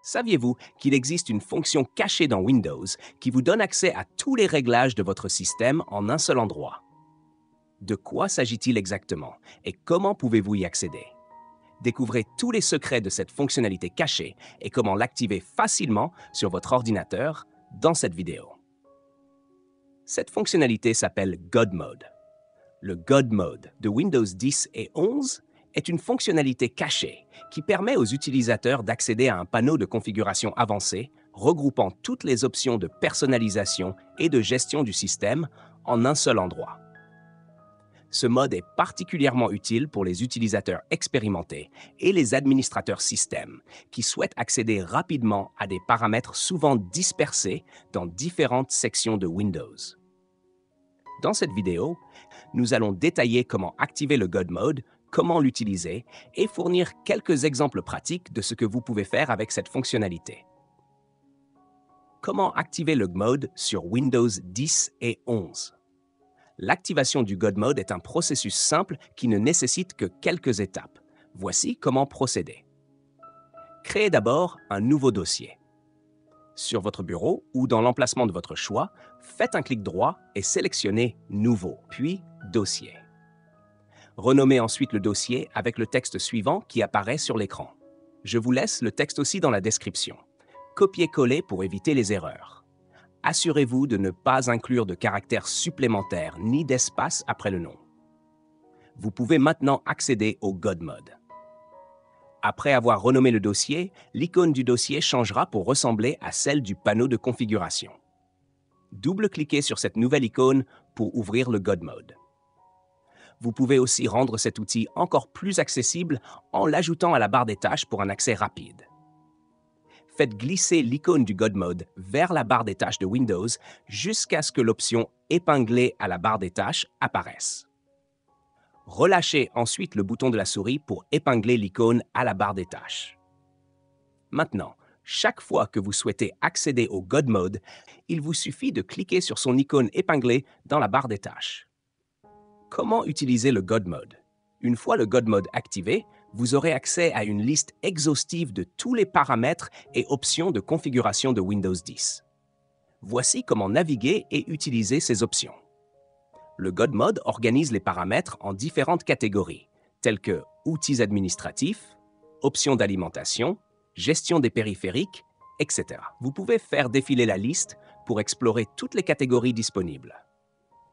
Saviez-vous qu'il existe une fonction cachée dans Windows qui vous donne accès à tous les réglages de votre système en un seul endroit? De quoi s'agit-il exactement et comment pouvez-vous y accéder? Découvrez tous les secrets de cette fonctionnalité cachée et comment l'activer facilement sur votre ordinateur dans cette vidéo. Cette fonctionnalité s'appelle God Mode. Le God Mode de Windows 10 et 11 est une fonctionnalité cachée qui permet aux utilisateurs d'accéder à un panneau de configuration avancé regroupant toutes les options de personnalisation et de gestion du système en un seul endroit. Ce mode est particulièrement utile pour les utilisateurs expérimentés et les administrateurs système qui souhaitent accéder rapidement à des paramètres souvent dispersés dans différentes sections de Windows. Dans cette vidéo, nous allons détailler comment activer le God Mode, comment l'utiliser et fournir quelques exemples pratiques de ce que vous pouvez faire avec cette fonctionnalité. Comment activer le Mode sur Windows 10 et 11? L'activation du God Mode est un processus simple qui ne nécessite que quelques étapes. Voici comment procéder. Créez d'abord un nouveau dossier. Sur votre bureau ou dans l'emplacement de votre choix, faites un clic droit et sélectionnez Nouveau, puis Dossier. Renommez ensuite le dossier avec le texte suivant qui apparaît sur l'écran. Je vous laisse le texte aussi dans la description. Copiez-coller pour éviter les erreurs. Assurez-vous de ne pas inclure de caractères supplémentaires ni d'espace après le nom. Vous pouvez maintenant accéder au God Mode. Après avoir renommé le dossier, l'icône du dossier changera pour ressembler à celle du panneau de configuration. Double-cliquez sur cette nouvelle icône pour ouvrir le God Mode. Vous pouvez aussi rendre cet outil encore plus accessible en l'ajoutant à la barre des tâches pour un accès rapide. Faites glisser l'icône du God Mode vers la barre des tâches de Windows jusqu'à ce que l'option « Épingler à la barre des tâches » apparaisse. Relâchez ensuite le bouton de la souris pour épingler l'icône à la barre des tâches. Maintenant, chaque fois que vous souhaitez accéder au God Mode, il vous suffit de cliquer sur son icône épinglée dans la barre des tâches. Comment utiliser le God Mode? Une fois le God Mode activé, vous aurez accès à une liste exhaustive de tous les paramètres et options de configuration de Windows 10. Voici comment naviguer et utiliser ces options. Le God Mode organise les paramètres en différentes catégories, telles que outils administratifs, options d'alimentation, gestion des périphériques, etc. Vous pouvez faire défiler la liste pour explorer toutes les catégories disponibles.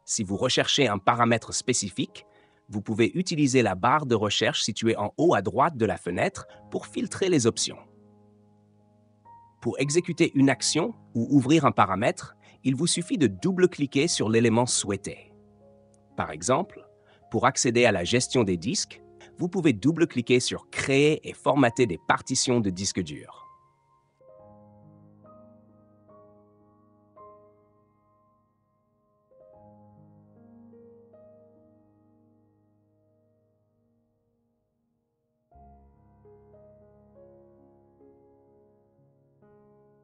Si vous recherchez un paramètre spécifique, vous pouvez utiliser la barre de recherche située en haut à droite de la fenêtre pour filtrer les options. Pour exécuter une action ou ouvrir un paramètre, il vous suffit de double-cliquer sur l'élément souhaité. Par exemple, pour accéder à la gestion des disques, vous pouvez double-cliquer sur « Créer et formater des partitions de disques durs ».